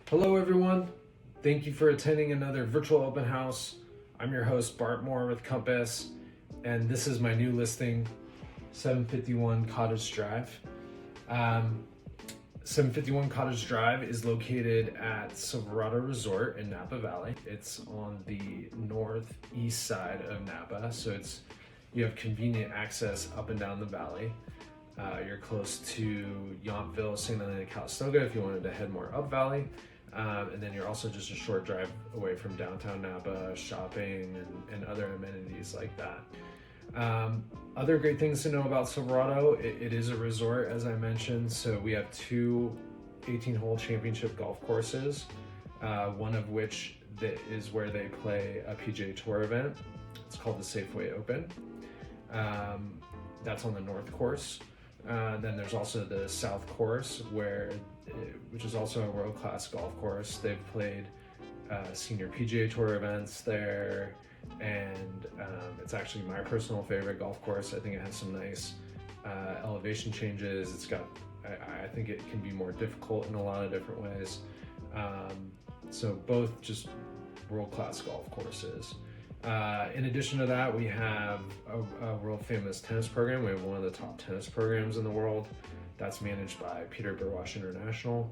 Hello everyone, thank you for attending another virtual open house. I'm your host Bart Moore with Compass, and this is my new listing, 751 Cottage Drive. 751 Cottage Drive is located at Silverado Resort in Napa Valley. It's on the northeast side of Napa, so you have convenient access up and down the valley. You're close to Yountville, St. Helena, Calistoga if you wanted to head more up valley. And then you're also just a short drive away from downtown Napa, shopping and other amenities like that. Other great things to know about Silverado, it is a resort, as I mentioned. So we have two 18-hole championship golf courses, one of which is where they play a PGA Tour event. It's called the Safeway Open. That's on the north course. Then there's also the south course, which is also a world-class golf course. They've played senior PGA Tour events there, and it's actually my personal favorite golf course. I think it has some nice elevation changes. I think it can be more difficult in a lot of different ways. So both just world-class golf courses. In addition to that, we have a world famous tennis program. We have one of the top tennis programs in the world that's managed by Peter Burwash International.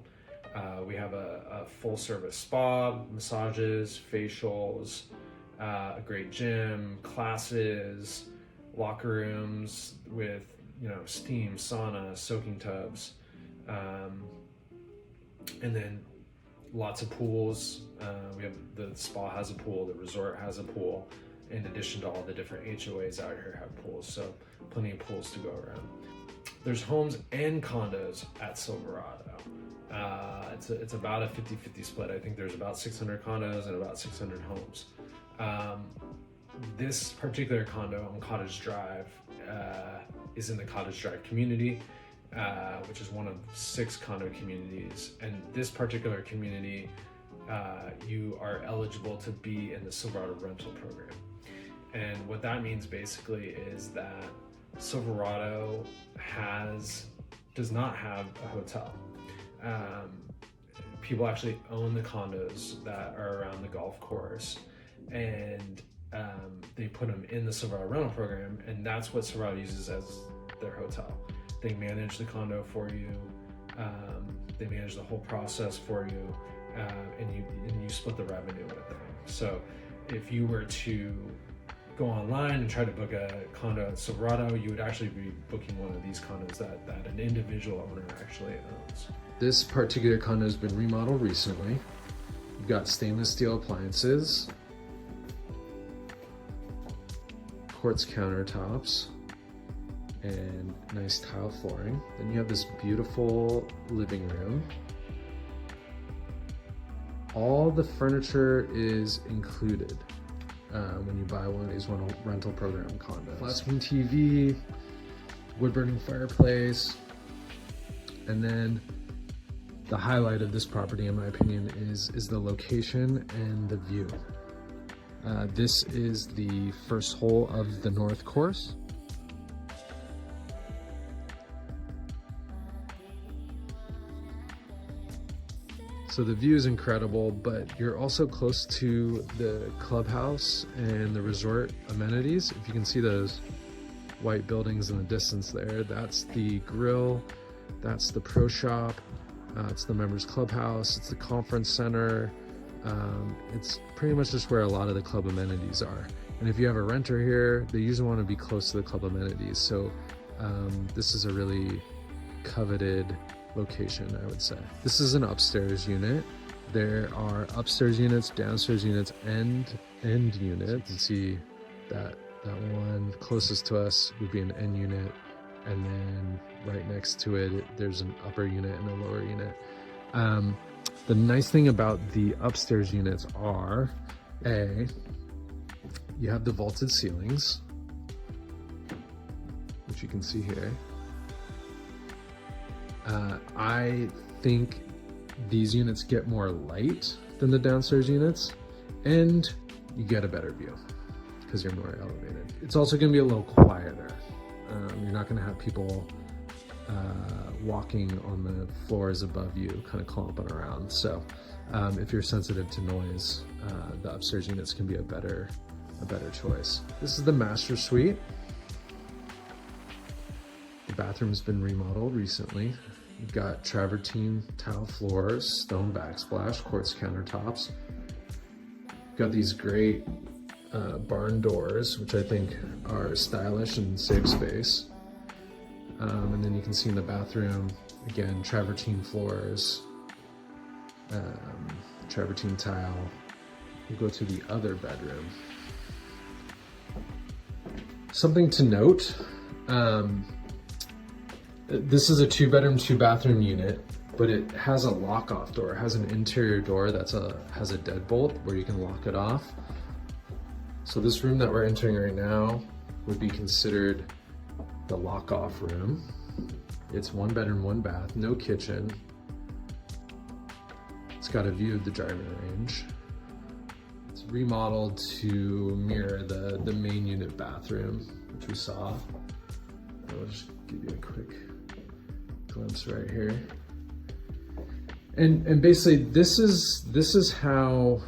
We have a full service spa, massages, facials, a great gym, classes, locker rooms with steam, sauna, soaking tubs, and then lots of pools. The spa has a pool, the resort has a pool, in addition to all the different HOAs out here have pools, so plenty of pools to go around. There's homes and condos at Silverado. It's about a 50-50 split. I think there's about 600 condos and about 600 homes. This particular condo on Cottage Drive is in the Cottage Drive community, which is one of 6 condo communities. And this particular community, you are eligible to be in the Silverado rental program. And what that means basically is that Silverado does not have a hotel. People actually own the condos that are around the golf course, and they put them in the Silverado rental program, and that's what Silverado uses as their hotel. They manage the condo for you. They manage the whole process for you, and you split the revenue with them. So if you were to go online and try to book a condo at Silverado, you would actually be booking one of these condos that an individual owner actually owns. This particular condo has been remodeled recently. You've got stainless steel appliances, quartz countertops, and nice tile flooring. Then you have this beautiful living room. All the furniture is included when you buy one of these rental program condos. Flat screen TV, wood burning fireplace, and then the highlight of this property, in my opinion, is the location and the view. This is the first hole of the north course. So the view is incredible, but you're also close to the clubhouse and the resort amenities. If you can see those white buildings in the distance there, that's the grill, that's the pro shop, it's the members clubhouse, it's the conference center. It's pretty much just where a lot of the club amenities are. And if you have a renter here, they usually want to be close to the club amenities. So this is a really coveted location, I would say. This is an upstairs unit. There are upstairs units, downstairs units, and end units. You can see that one closest to us would be an end unit, and then right next to it, there's an upper unit and a lower unit. The nice thing about the upstairs units are, you have the vaulted ceilings, which you can see here. I think these units get more light than the downstairs units, and you get a better view because you're more elevated. It's also going to be a little quieter. You're not going to have people walking on the floors above you, kind of clomping around. So if you're sensitive to noise, the upstairs units can be a better choice. This is the master suite. The bathroom's been remodeled recently. You've got travertine tile floors, stone backsplash, quartz countertops. You've got these great barn doors, which I think are stylish and save space. And then you can see in the bathroom, again, travertine floors, travertine tile. We'll go to the other bedroom. Something to note, this is a 2-bedroom, 2-bathroom unit, but it has a lock-off door. It has an interior door that has a deadbolt where you can lock it off. So this room that we're entering right now would be considered the lock-off room. It's 1 bedroom, 1 bath, no kitchen. It's got a view of the driving range. It's remodeled to mirror the main unit bathroom, which we saw. I'll just give you a quick glimpse right here. And basically this is how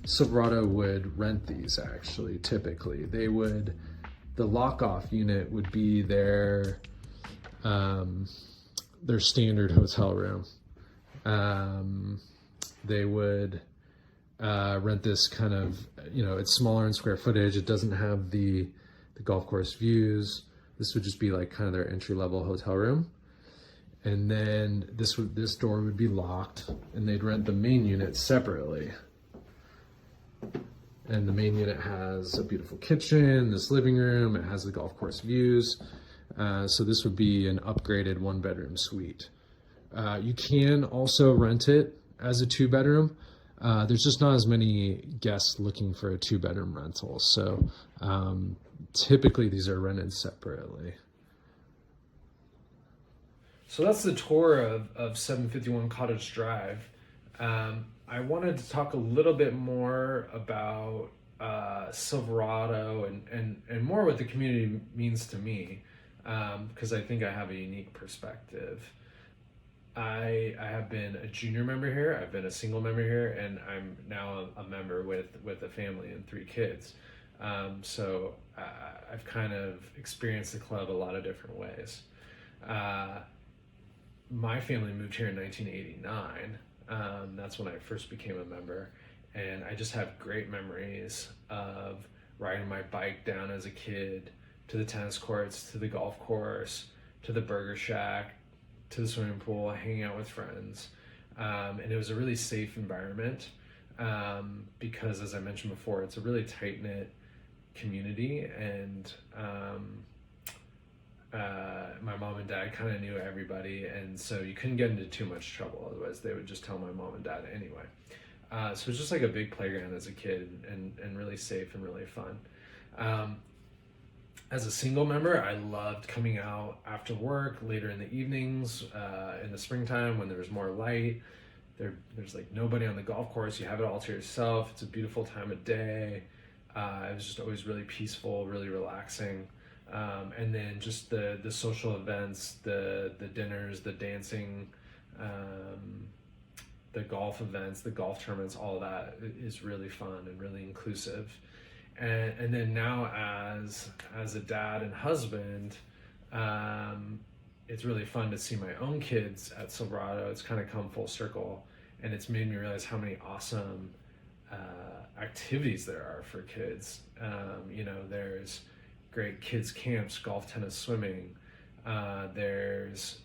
Silverado would rent these actually. Typically the lock-off unit would be their standard hotel room. They would rent this kind of, it's smaller in square footage. It doesn't have the golf course views. This would just be like kind of their entry-level hotel room. And then this door would be locked, and they'd rent the main unit separately. And the main unit has a beautiful kitchen, this living room, it has the golf course views. So this would be an upgraded 1-bedroom suite. You can also rent it as a 2-bedroom. There's just not as many guests looking for a 2-bedroom rental. So typically these are rented separately. So that's the tour of 751 Cottage Drive. I wanted to talk a little bit more about Silverado and more what the community means to me, because I think I have a unique perspective. I have been a junior member here, I've been a single member here, and I'm now a member with a family and 3 kids. So I've kind of experienced the club a lot of different ways. My family moved here in 1989. That's when I first became a member, and I just have great memories of riding my bike down as a kid to the tennis courts, to the golf course, to the burger shack, to the swimming pool, hanging out with friends. And it was a really safe environment because, as I mentioned before, it's a really tight-knit community, and my mom and dad kind of knew everybody, and so you couldn't get into too much trouble, otherwise they would just tell my mom and dad anyway. So it was just like a big playground as a kid, and really safe and really fun. As a single member, I loved coming out after work, later in the evenings, in the springtime when there was more light. There's like nobody on the golf course, you have it all to yourself. It's a beautiful time of day. It was just always really peaceful, really relaxing. And then just the social events, the dinners, the dancing, the golf events, the golf tournaments, all of that is really fun and really inclusive. And then now as a dad and husband, it's really fun to see my own kids at Silverado. It's kind of come full circle, and it's made me realize how many awesome activities there are for kids. There's great kids camps, golf, tennis, swimming. There's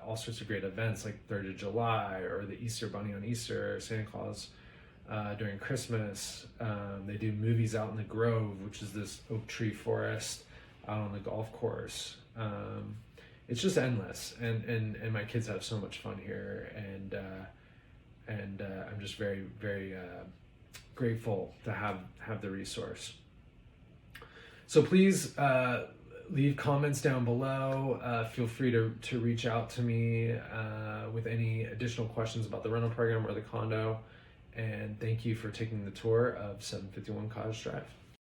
all sorts of great events like 3rd of July, or the Easter Bunny on Easter, or Santa Claus during Christmas. They do movies out in the Grove, which is this oak tree forest out on the golf course. It's just endless, and my kids have so much fun here, and I'm just very, very grateful to have the resource. So please leave comments down below. Feel free to reach out to me with any additional questions about the rental program or the condo. And thank you for taking the tour of 751 Cottage Drive.